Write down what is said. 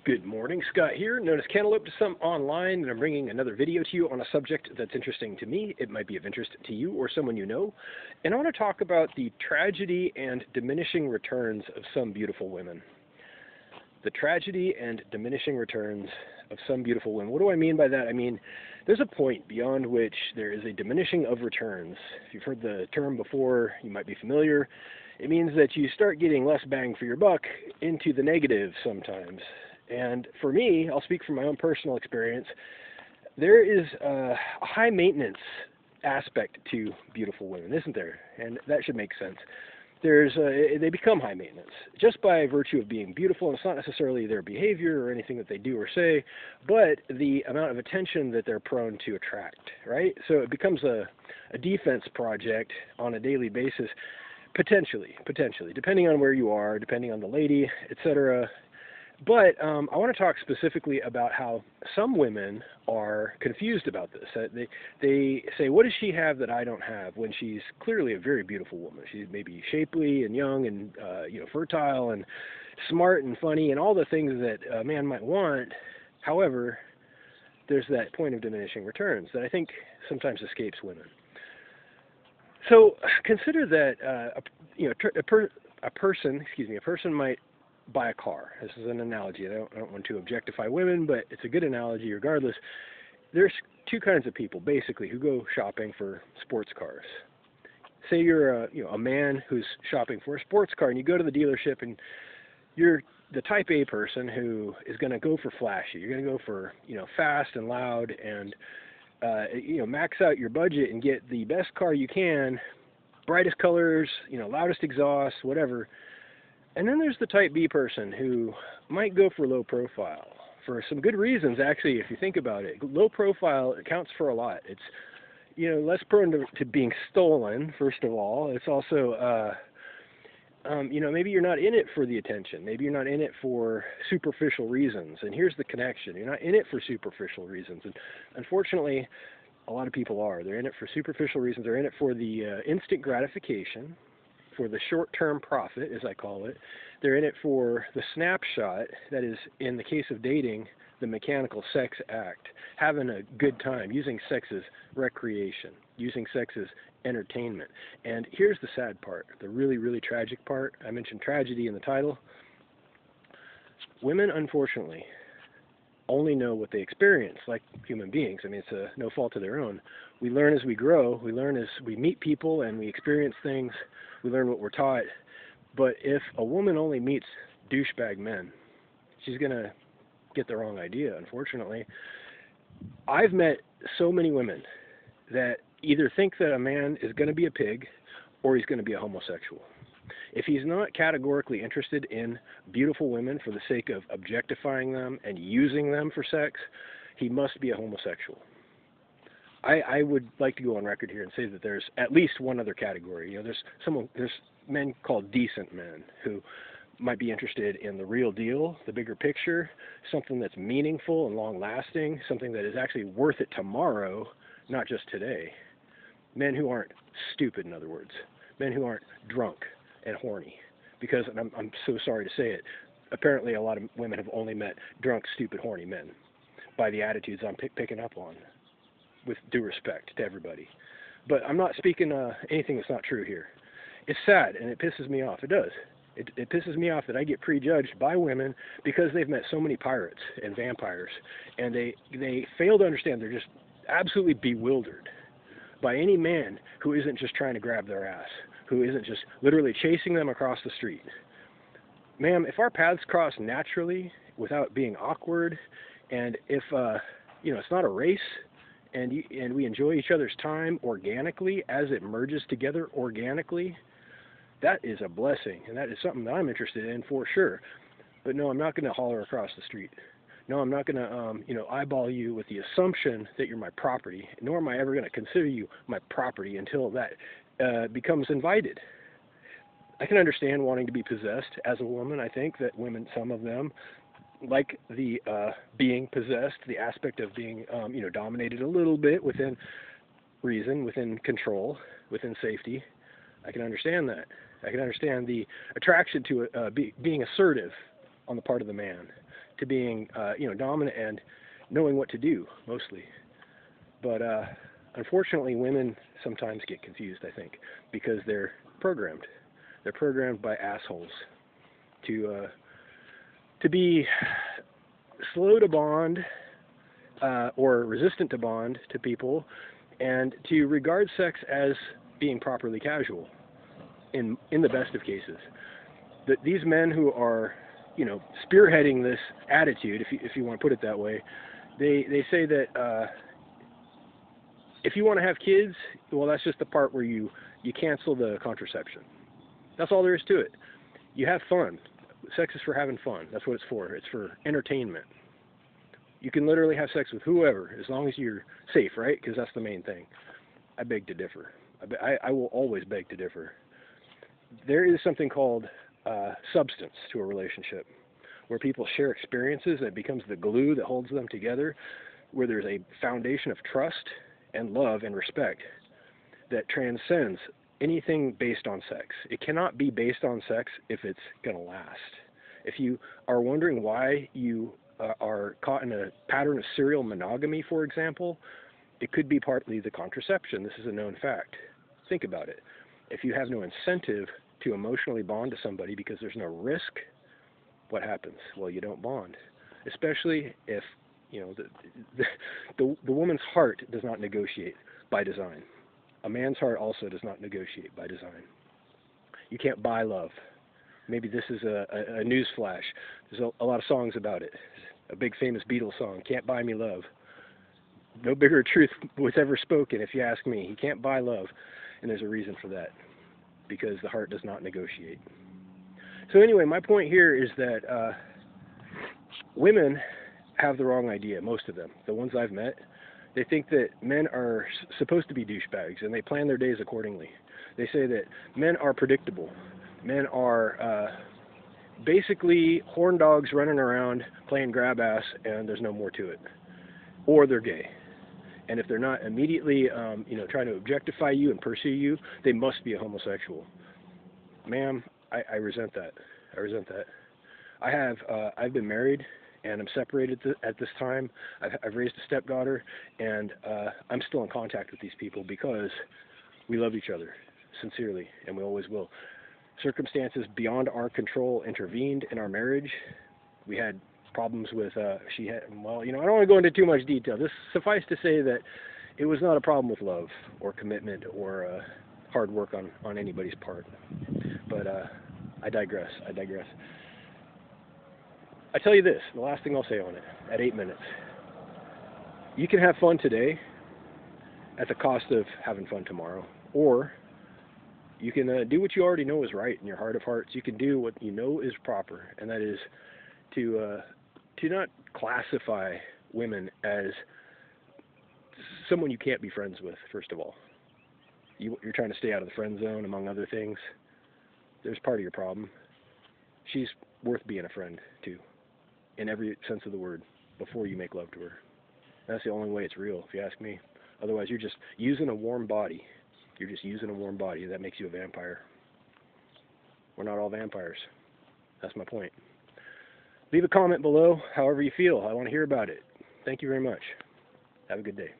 Good morning, Scott here, known as Cantaloupe to some online, and I'm bringing another video to you on a subject that's interesting to me. It might be of interest to you or someone you know. And I want to talk about the tragedy and diminishing returns of some beautiful women. The tragedy and diminishing returns of some beautiful women. What do I mean by that? I mean, there's a point beyond which there is a diminishing of returns. If you've heard the term before, you might be familiar. It means that you start getting less bang for your buck into the negative sometimes. And for me, I'll speak from my own personal experience, there is a high maintenance aspect to beautiful women, isn't there? And that should make sense. They become high maintenance just by virtue of being beautiful, and it's not necessarily their behavior or anything that they do or say, but the amount of attention that they're prone to attract, right? So it becomes a defense project on a daily basis, potentially, depending on where you are, depending on the lady, etc. But I want to talk specifically about how some women are confused about this. They say, what does she have that I don't have, when she's clearly a very beautiful woman. She's maybe shapely and young and fertile and smart and funny and all the things that a man might want. However, there's that point of diminishing returns that I think sometimes escapes women. So consider that a person might buy a car. This is an analogy. I don't want to objectify women, but it's a good analogy regardless. There's two kinds of people, basically, who go shopping for sports cars. Say you're a man who's shopping for a sports car, and you go to the dealership, and you're the type A person who is going to go for flashy. You're going to go for fast and loud, and max out your budget and get the best car you can, brightest colors, loudest exhaust, whatever. And then there's the type B person who might go for low profile for some good reasons, actually, if you think about it. Low profile accounts for a lot. It's, less prone to being stolen, first of all. It's also, maybe you're not in it for the attention. Maybe you're not in it for superficial reasons. And here's the connection. You're not in it for superficial reasons. And unfortunately, a lot of people are. They're in it for superficial reasons. They're in it for the instant gratification, for the short-term profit, as I call it. They're in it for the snapshot, that is, in the case of dating, the mechanical sex act, having a good time, using sex as recreation, using sex as entertainment. And here's the sad part, the really, really tragic part. I mentioned tragedy in the title. Women, unfortunately, only know what they experience, like human beings. I mean, it's no fault of their own. We learn as we grow. We learn as we meet people and we experience things. We learn what we're taught. But if a woman only meets douchebag men, she's going to get the wrong idea, unfortunately. I've met so many women that either think that a man is going to be a pig or he's going to be a homosexual. If he's not categorically interested in beautiful women for the sake of objectifying them and using them for sex, he must be a homosexual. I would like to go on record here and say that there's at least one other category. There's men called decent men who might be interested in the real deal, the bigger picture, something that's meaningful and long-lasting, something that is actually worth it tomorrow, not just today. Men who aren't stupid, in other words. Men who aren't drunk and horny. Because, and I'm so sorry to say it, apparently a lot of women have only met drunk, stupid, horny men by the attitudes I'm picking up on, with due respect to everybody. But I'm not speaking anything that's not true here. It's sad, and it pisses me off. It does. It pisses me off that I get prejudged by women because they've met so many pirates and vampires, and they fail to understand. They're just absolutely bewildered by any man who isn't just trying to grab their ass, who isn't just literally chasing them across the street. Ma'am, if our paths cross naturally without being awkward, and if it's not a race, and we enjoy each other's time organically as it merges together organically, that is a blessing, and that is something that I'm interested in for sure. But no, I'm not going to holler across the street. No, I'm not going to, eyeball you with the assumption that you're my property, nor am I ever going to consider you my property until that becomes invited. I can understand wanting to be possessed as a woman. I think that women, some of them, like the being possessed, the aspect of being, dominated a little bit within reason, within control, within safety. I can understand that. I can understand the attraction to being assertive on the part of the man, to being, dominant and knowing what to do, mostly. But unfortunately, women sometimes get confused, I think, because they're programmed. They're programmed by assholes to be slow to bond or resistant to bond to people, and to regard sex as being properly casual in the best of cases. These men who are, spearheading this attitude, if you want to put it that way, they say that if you want to have kids, well, that's just the part where you cancel the contraception. That's all there is to it. You have fun. Sex is for having fun. That's what it's for. It's for entertainment. You can literally have sex with whoever, as long as you're safe, right? Because that's the main thing. I beg to differ. I will always beg to differ. There is something called substance to a relationship, where people share experiences that becomes the glue that holds them together, where there's a foundation of trust and love and respect that transcends anything based on sex. It cannot be based on sex if it's going to last. If you are wondering why you are caught in a pattern of serial monogamy, for example, it could be partly the contraception. This is a known fact. Think about it. If you have no incentive to emotionally bond to somebody because there's no risk, what happens? Well, you don't bond. Especially if, the woman's heart does not negotiate by design. A man's heart also does not negotiate by design. You can't buy love. Maybe this is a news flash. There's a lot of songs about it. A big famous Beatles song, Can't Buy Me Love. No bigger truth was ever spoken, if you ask me. You can't buy love, and there's a reason for that, because the heart does not negotiate. So anyway, my point here is that women have the wrong idea, most of them. The ones I've met, they think that men are supposed to be douchebags, and they plan their days accordingly. They say that men are predictable. Men are basically horn dogs running around playing grab ass, and there's no more to it. Or they're gay. And if they're not immediately, trying to objectify you and pursue you, they must be a homosexual. Ma'am, I resent that. I resent that. I've been married, and I'm separated at this time. I've raised a stepdaughter, and I'm still in contact with these people because we love each other sincerely, and we always will. Circumstances beyond our control intervened in our marriage. We had problems with, I don't want to go into too much detail. Just suffice to say that it was not a problem with love or commitment or hard work on anybody's part. But I digress. I tell you this, the last thing I'll say on it, at 8 minutes. You can have fun today at the cost of having fun tomorrow, or you can do what you already know is right in your heart of hearts. You can do what you know is proper, and that is to not classify women as someone you can't be friends with, first of all. You're trying to stay out of the friend zone, among other things. There's part of your problem. She's worth being a friend to, in every sense of the word, before you make love to her. That's the only way it's real, if you ask me. Otherwise, you're just using a warm body. You're just using a warm body. That makes you a vampire. We're not all vampires. That's my point. Leave a comment below, however you feel. I want to hear about it. Thank you very much. Have a good day.